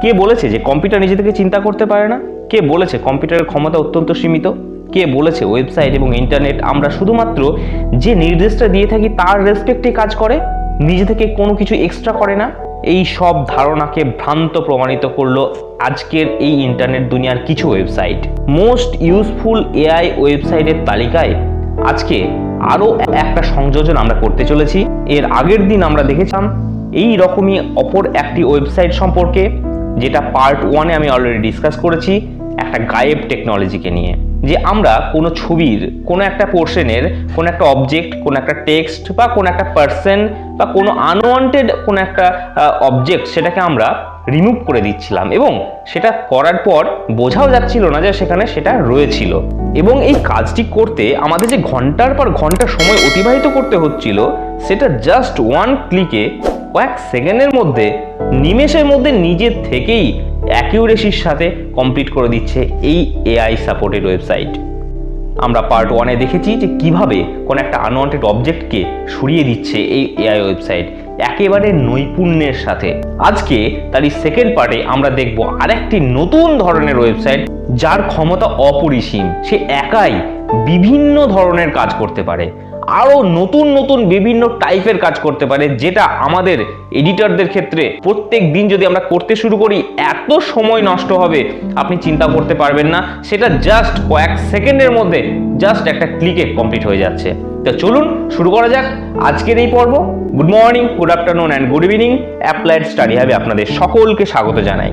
কে বলেছে যে কম্পিউটার নিজে থেকে চিন্তা করতে পারে না? কে বলেছে কম্পিউটারের ক্ষমতা অত্যন্ত সীমিত? কে বলেছে ওয়েবসাইট এবং ইন্টারনেট আমরা শুধুমাত্র যে নির্দেশটা দিয়ে থাকি তার রেসপেক্টে কাজ করে, নিজে থেকে কোনো কিছু এক্সট্রা করে না? এই সব ধারণাকে ভ্রান্ত প্রমাণিত করলো আজকের এই ইন্টারনেট দুনিয়ার কিছু ওয়েবসাইট। মোস্ট ইউজফুল এআই ওয়েবসাইটের তালিকায় আজকে আরও একটা সংযোজন আমরা করতে চলেছি। এর আগের দিন আমরা দেখেছিলাম এই রকমই অপর একটি ওয়েবসাইট সম্পর্কে, যেটা পার্ট 1-এ আমি অলরেডি ডিসকাস করেছি, একটা গায়েব টেকনোলজিকে নিয়ে। যে আমরা কোনো ছবির কোনো একটা পোর্শনের কোনো একটা অবজেক্ট, কোনো একটা টেক্সট বা কোনো একটা পার্সন বা কোনো আনওয়ান্টেড কোনো একটা অবজেক্ট, সেটাকে আমরা রিমুভ করে দিচ্ছিলাম এবং সেটা করার পর বোঝাও যাচ্ছিল না যে সেখানে সেটা রয়েছিল। এবং এই কাজটি করতে আমাদের যে ঘন্টার পর ঘন্টা সময় অতিবাহিত করতে হচ্ছিল, সেটা জাস্ট ওয়ান ক্লিকে কয়েক সেকেন্ডের মধ্যে, নিমেষের মধ্যে নিজের থেকেই অ্যাকিউরেসির সাথে কমপ্লিট করে দিচ্ছে এই এআই সাপোর্টেড ওয়েবসাইট। আমরা পার্ট 1-এ দেখেছি যে কিভাবে কোনো একটা আনওয়ান্টেড অবজেক্টকে সরিয়ে দিচ্ছে এই এআই ওয়েবসাইট একেবারে নৈপুণ্যের সাথে। আজকে তার এই সেকেন্ড পার্টে আমরা দেখব আরেকটি নতুন ধরনের ওয়েবসাইট যার ক্ষমতা অপরিসীম। সে একাই বিভিন্ন ধরনের কাজ করতে পারে, আরও নতুন নতুন বিভিন্ন টাইপের কাজ করতে পারে, যেটা আমাদের এডিটরদের ক্ষেত্রে প্রত্যেক দিন যদি আমরা করতে শুরু করি এত সময় নষ্ট হবে আপনি চিন্তা করতে পারবেন না। সেটা জাস্ট কয়েক সেকেন্ডের মধ্যে জাস্ট একটা ক্লিকে কমপ্লিট হয়ে যাচ্ছে। তো চলুন শুরু করা যাক আজকের এই পর্ব। Good morning, good afternoon and good evening. Applied study হাবে আপনাদের সকলকে স্বাগত জানাই।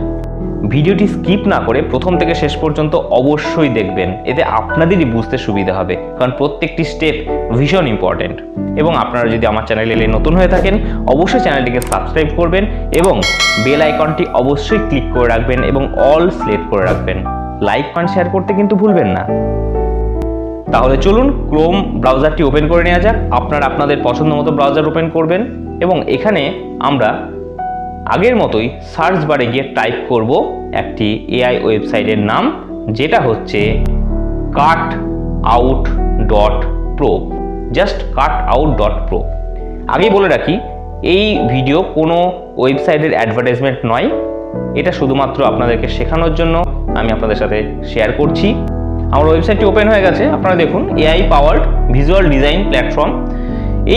ভিডিওটি স্কিপ না করে প্রথম থেকে শেষ পর্যন্ত অবশ্যই দেখবেন, এতে আপনাদেরই বুঝতে সুবিধা হবে, কারণ প্রত্যেকটি স্টেপ ভীষণ ইম্পর্টেন্ট। এবং আপনারা যদি আমার চ্যানেলে নতুন হয়ে থাকেন অবশ্যই চ্যানেলটিকে সাবস্ক্রাইব করবেন এবং বেল আইকনটি অবশ্যই ক্লিক করে রাখবেন এবং অল সিলেক্ট করে রাখবেন। লাইক কমেন্ট শেয়ার করতে কিন্তু ভুলবেন না। তাহলে চলুন ক্রোম ব্রাউজারটি ওপেন করে নেওয়া যাক। আপনারা আপনাদের পছন্দ মতো ব্রাউজার ওপেন করবেন এবং এখানে আমরা আগের মতোই সার্চ বারে গিয়ে টাইপ করব একটি এআই ওয়েবসাইটের নাম, যেটা হচ্ছে cutout.pro। Just cutout.pro। আগেই বলে রাখি এই ভিডিও কোনো ওয়েবসাইটের অ্যাডভার্টাইজমেন্ট নয়, এটা শুধুমাত্র আপনাদেরকে শেখানোর জন্য আমি আপনাদের সাথে শেয়ার করছি। আমার ওয়েবসাইটটি ওপেন হয়ে গেছে, আপনারা দেখুন AI powered visual design platform.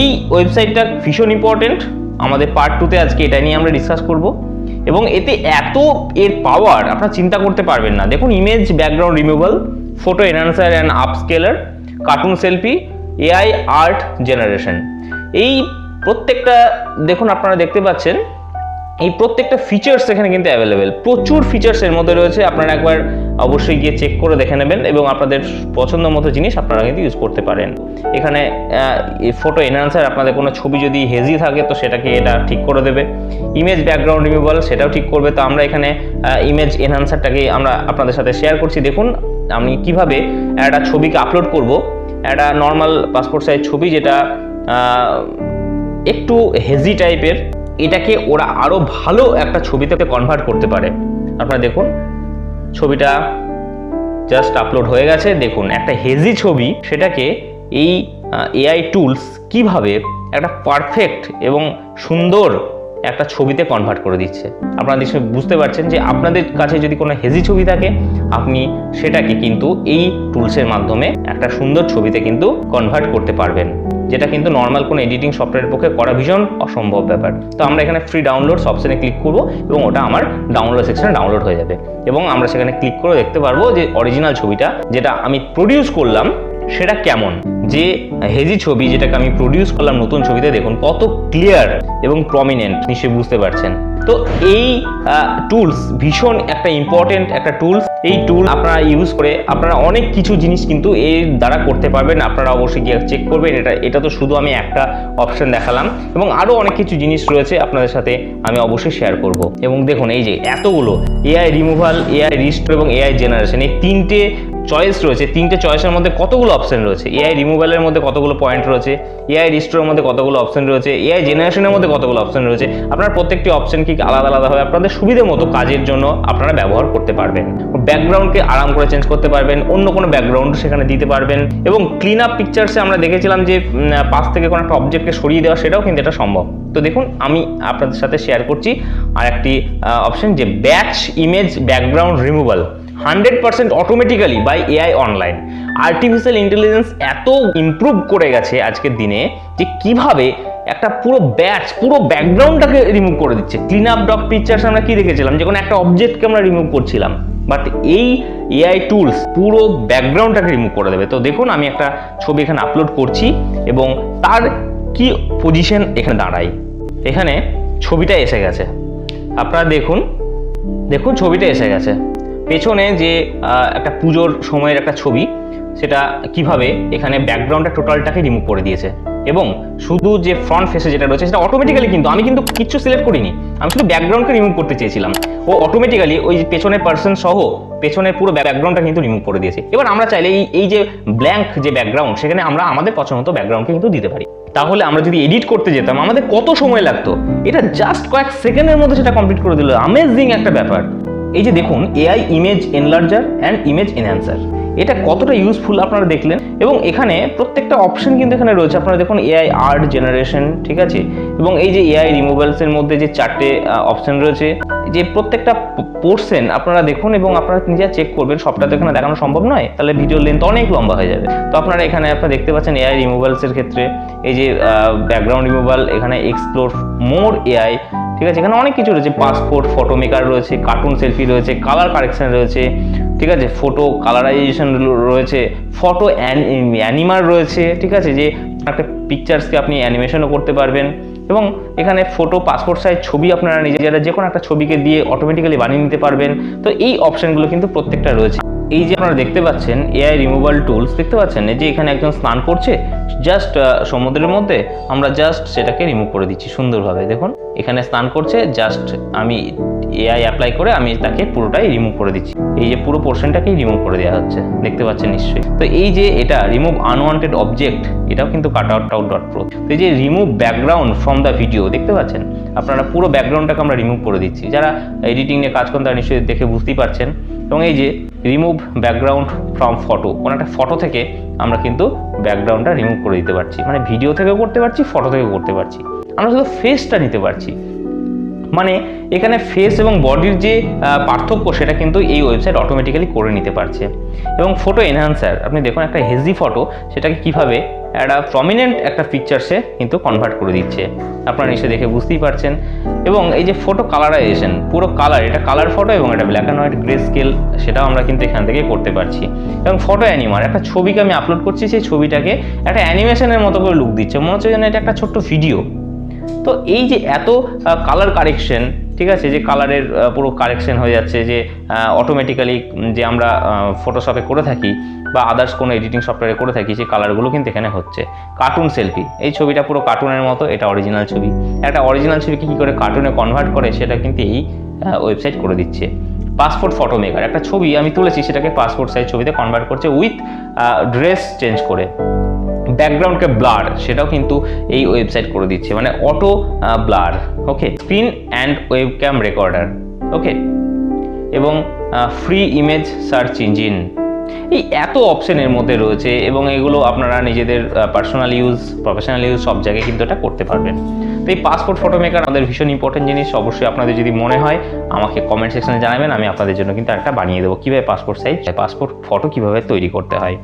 এই ওয়েবসাইটটা ভীষণ ইম্পর্টেন্ট। আমাদের পার্ট 2-তে আজকে এটা নিয়ে আমরা ডিসকাস করব এবং এতে এত এর পাওয়ার আপনারা চিন্তা করতে পারবেন না। দেখুন image background removal, photo enhancer and upscaler, cartoon selfie, AI art generation, এই প্রত্যেকটা দেখুন আপনারা দেখতে পাচ্ছেন এই প্রত্যেকটা ফিচার্স এখানে কিন্তু অ্যাভেলেবেল। প্রচুর ফিচার্স এর মধ্যে রয়েছে, আপনারা একবার অবশ্যই গিয়ে চেক করে দেখে নেবেন এবং আপনাদের পছন্দ মতো জিনিস আপনারা কিন্তু ইউজ করতে পারেন। এখানে ফটো এনহান্সার, আপনাদের কোনো ছবি যদি হেজি থাকে তো সেটাকে এটা ঠিক করে দেবে। ইমেজ ব্যাকগ্রাউন্ড রিমুভাল, সেটাও ঠিক করবে। তো আমরা এখানে ইমেজ এনহান্সারটাকে আমরা আপনাদের সাথে শেয়ার করছি। দেখুন আমি কিভাবে একটা ছবিকে আপলোড করব, একটা নর্মাল পাসপোর্ট সাইজ ছবি যেটা একটু হেজি টাইপের, এটাকে ওরা আরো ভালো একটা ছবিতে কনভার্ট করতে পারে। আপনারা দেখুন ছবিটা জাস্ট আপলোড হয়ে গেছে। দেখুন একটা হেজি ছবি, সেটাকে এই এআই টুলস কিভাবে একটা পারফেক্ট এবং সুন্দর একটা ছবিতে কনভার্ট করে দিচ্ছে। আপনারা বুঝতে পারছেন যে আপনাদের কাছে যদি কোনো হেজি ছবি থাকে আপনি সেটাকে কিন্তু এই টুলসের মাধ্যমে একটা সুন্দর ছবিতে কিন্তু কনভার্ট করতে পারবেন, যেটা কিন্তু নর্মাল কোনো এডিটিং সফটওয়্যারের পক্ষে করা ভীষণ অসম্ভব ব্যাপার। তো আমরা এখানে ফ্রি ডাউনলোডস অপশনে ক্লিক করব এবং ওটা আমার ডাউনলোড সেকশনে ডাউনলোড হয়ে যাবে এবং আমরা সেখানে ক্লিক করে দেখতে পারবো যে অরিজিনাল ছবিটা যেটা আমি প্রডিউস করলাম সেটা কেমন। যে হেজি ছবি যেটাকে আমি প্রডিউস করলাম নতুন ছবিতে, দেখুন কত ক্লিয়ার এবং প্রমিনেন্ট, নিশ্চয়ই বুঝতে পারছেন। তো এই টুলস ভীষণ একটা ইম্পর্টেন্ট একটা টুলস। এই টুল আপনারা ইউজ করে আপনারা অনেক কিছু জিনিস কিন্তু এর দ্বারা করতে পারবেন। আপনারা অবশ্যই গিয়ে চেক করবেন। এটা তো শুধু আমি একটা অপশন দেখালাম এবং আরও অনেক কিছু জিনিস রয়েছে আপনাদের সাথে আমি অবশ্যই শেয়ার করব। এবং দেখুন এই যে এতগুলো এআই রিমুভাল, এআই রিস্টোর এবং এআই জেনারেশন, এই তিনটে চয়েস রয়েছে, 3টে চয়েসের মধ্যে কতগুলো অপশন রয়েছে, এআই রিমুভালের মধ্যে কতগুলো পয়েন্ট রয়েছে, এআই রিস্টোরের মধ্যে কতগুলো অপশন রয়েছে, এআই জেনারেশনের মধ্যে কতগুলো অপশন রয়েছে। আপনারা প্রত্যেকটি অপশন কি আলাদা আলাদাভাবে আপনাদের সুবিধা মতো কাজের জন্য আপনারা ব্যবহার করতে পারবেন। ব্যাকগ্রাউন্ডকে আরাম করে চেঞ্জ করতে পারবেন, অন্য কোনো ব্যাকগ্রাউন্ড সেখানে দিতে পারবেন, এবং ক্লিন আপ পিকচার্সে আমরা দেখেছিলাম যে পাশ থেকে কোনো একটা অবজেক্টকে সরিয়ে দেওয়া, সেটাও কিন্তু এটা সম্ভব। তো দেখুন আমি আপনাদের সাথে শেয়ার করছি আর একটি অপশন, যে batch image background removal 100% automatically by AI online. Artificial intelligence এত ইমপ্রুভ করে গেছে আজকের দিনে যে কিভাবে একটা পুরো পুরো ব্যাকগ্রাউন্ডটাকে রিমুভ করে দিচ্ছে। ক্লিন আপ ডক পিকচার্স আমরা কি দেখেছিলাম, যে কোনো একটা অবজেক্টকে আমরা রিমুভ করছিলাম, বাট এই এআই টুলস পুরো ব্যাকগ্রাউন্ডটাকে রিমুভ করে দেবে। তো দেখুন আমি একটা ছবি এখানে আপলোড করছি এবং তার কি পজিশন এখানে দাঁড়ায়। এখানে ছবিটা এসে গেছে, আপনারা দেখুন ছবিটা এসে গেছে। পেছনে যে একটা পুজোর সময়ের একটা ছবি, সেটা কিভাবে এখানে ব্যাকগ্রাউন্ডটা টোটালটাকে রিমুভ করে দিয়েছে, এবং শুধু যে ফ্রন্ট ফেসে যেটা রয়েছে সেটা অটোমেটিক্যালি, কিন্তু আমি কিন্তু কিচ্ছু সিলেক্ট করিনি, আমি শুধু ব্যাকগ্রাউন্ডকে রিমুভ করতে চেয়েছিলাম, ও অটোমেটিক্যালি ওই পেছনের পার্সন সহ পেছনের পুরো ব্যাকগ্রাউন্ডটা কিন্তু রিমুভ করে দিয়েছে। এবার আমরা চাইলে এই যে ব্ল্যাঙ্ক যে ব্যাকগ্রাউন্ড, সেখানে আমরা আমাদের পছন্দ মতো ব্যাকগ্রাউন্ডকে কিন্তু দিতে পারি। তাহলে আমরা যদি এডিট করতে যেতাম আমাদের কত সময় লাগতো, এটা জাস্ট কয়েক সেকেন্ডের মধ্যে সেটা কমপ্লিট করে দিল। আমেজিং একটা ব্যাপার। এই যে দেখুন AI image enlarger and image enhancer, এটা কতটা ইউজফুল আপনারা দেখলেন। এবং এখানে প্রত্যেকটা অপশন কিন্তু এখানে রয়েছে, আপনারা দেখুন এআই আর্ট জেনারেশন, ঠিক আছে, এবং এই যে এআই রিমুভালসের মধ্যে যে 4টে অপশন রয়েছে, যে প্রত্যেকটা পোর্শন আপনারা দেখুন এবং আপনারা নিজে চেক করবেন। সবটা তো এখানে দেখানো সম্ভব নয়, তাহলে ভিডিও লেন্থ অনেক লম্বা হয়ে যাবে। তো আপনারা এখানে আপনারা দেখতে পাচ্ছেন এআই রিমুভালসের ক্ষেত্রে এই যে ব্যাকগ্রাউন্ড রিমুভাল, এখানে এক্সপ্লোর মোর এআই, ঠিক আছে, এখানে অনেক কিছু রয়েছে, পাসপোর্ট ফটো মেকার রয়েছে, কার্টুন সেলফি রয়েছে, কালার কারেকশন রয়েছে, ঠিক আছে, ফটো কালারাইজেশন রয়েছে, ফটো অ্যানিমার রয়েছে, ঠিক আছে, যে একটা পিকচার্সকে আপনি অ্যানিমেশনও করতে পারবেন, এবং এখানে ফটো পাসপোর্ট সাইজ ছবি আপনারা নিজেরা যে কোনো একটা ছবিকে দিয়ে অটোমেটিক্যালি বানিয়ে নিতে পারবেন। তো এই অপশনগুলো কিন্তু প্রত্যেকটা রয়েছে। এই যে আপনারা দেখতে পাচ্ছেন এআই রিমুভাল টুলস, দেখতে পাচ্ছেন যে এখানে একজন স্নান করছে জাস্ট সমুদ্রের মধ্যে, আমরা জাস্ট সেটাকে রিমুভ করে দিচ্ছি সুন্দরভাবে। দেখুন এখানে স্নান করছে, জাস্ট আমি এআই অ্যাপ্লাই করে আমি তাকে পুরোটাই রিমুভ করে দিচ্ছি। এই যে পুরো পোর্শনটাকেই রিমুভ করে দেওয়া হচ্ছে, দেখতে পাচ্ছেন নিশ্চয়ই। তো এই যে এটা রিমুভ আনওয়ান্টেড অবজেক্ট, এটাও কিন্তু cutout.pro। তো এই যে remove background from the video, দেখতে পাচ্ছেন আপনারা পুরো ব্যাকগ্রাউন্ডটাকে আমরা রিমুভ করে দিচ্ছি। যারা এডিটিং নিয়ে কাজ করেন তারা নিশ্চয়ই দেখে বুঝতেই পারছেন। এবং এই যে রিমুভ ব্যাকগ্রাউন্ড ফ্রম ফটো, কোনো একটা ফটো থেকে আমরা কিন্তু ব্যাকগ্রাউন্ডটা রিমুভ করে দিতে পারছি, মানে ভিডিও থেকেও করতে পারছি, ফটো থেকেও করতে পারছি। আমরা শুধু ফেসটা নিতে পারছি, মানে এখানে ফেস এবং বডির যে পার্থক্য সেটা কিন্তু এই ওয়েবসাইট অটোমেটিক্যালি করে নিতে পারছে। এবং ফটো এনহ্যান্সার, আপনি দেখুন একটা হেজি ফটো, সেটাকে কিভাবে একটা প্রমিনেন্ট একটা পিকচার্সে কিন্তু কনভার্ট করে দিচ্ছে, আপনারা নিশ্চয়ই দেখে বুঝতেই পারছেন। এবং এই যে ফটো কালারাইজেশন, পুরো কালার, এটা কালার ফটো এবং এটা black and white grey scale, সেটাও আমরা কিন্তু এখান থেকে করতে পারছি। এবং ফটো অ্যানিমার, একটা ছবিকে আমি আপলোড করছি, সেই ছবিটাকে একটা অ্যানিমেশনের মতো করে লুক দিচ্ছে, মনে হচ্ছে যেন এটা একটা ছোট্ট ভিডিও। তো এই যে এত কালার কারেকশন, ঠিক আছে, যে কালারের পুরো কারেকশন হয়ে যাচ্ছে, যে অটোমেটিক্যালি যে আমরা ফটোশপে করে থাকি বা আদার্স কোনো এডিটিং সফটওয়্যারে করে থাকি, সেই কালারগুলো কিন্তু এখানে হচ্ছে। কার্টুন সেলফি, এই ছবিটা পুরো কার্টুনের মতো, এটা অরিজিনাল ছবি। একটা অরিজিনাল ছবিকে কী করে কার্টুনে কনভার্ট করে সেটা কিন্তু এই ওয়েবসাইট করে দিচ্ছে। পাসপোর্ট ফটো মেকার, একটা ছবি আমি তুলেছি সেটাকে পাসপোর্ট সাইজ ছবিতে কনভার্ট করছে উইথ ড্রেস চেঞ্জ করে। ব্যাকগ্রাউন্ডকে ব্লার, সেটাও কিন্তু এই ওয়েবসাইট করে দিচ্ছে, মানে auto blur. Okay, screen and webcam recorder, okay, এবং ফ্রি ইমেজ সার্চ ইঞ্জিন। এই এত অপশনের মধ্যে রয়েছে এবং এগুলো আপনারা নিজেদের পার্সোনাল ইউজ, প্রফেশনাল ইউজ সব জায়গায় কিন্তু এটা করতে পারবেন। তো এই পাসপোর্ট ফটো মেকার আমাদের ভীষণ ইম্পর্টেন্ট জিনিস। অবশ্যই আপনাদের যদি মনে হয় আমাকে কমেন্ট সেকশনে জানাবেন, আমি আপনাদের জন্য কিন্তু একটা বানিয়ে দেবো কীভাবে পাসপোর্ট সাইজ পাসপোর্ট ফটো কীভাবে তৈরি করতে হয়।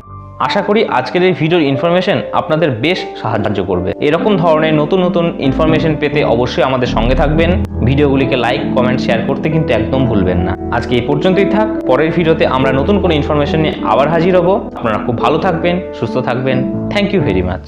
আশা করি আজকের এই ভিডিওর ইনফরমেশন আপনাদের বেশ সাহায্য করবে। এরকম ধরনের নতুন নতুন ইনফরমেশন পেতে অবশ্যই আমাদের সঙ্গে থাকবেন। ভিডিওগুলিকে লাইক, কমেন্ট, শেয়ার করতে কিন্তু একদম ভুলবেন না। আজকে এই পর্যন্তই থাক, পরের ভিডিওতে আমরা নতুন কোনো ইনফরমেশন নিয়ে আবার হাজির হব। আপনারা খুব ভালো থাকবেন, সুস্থ থাকবেন। Thank you very much.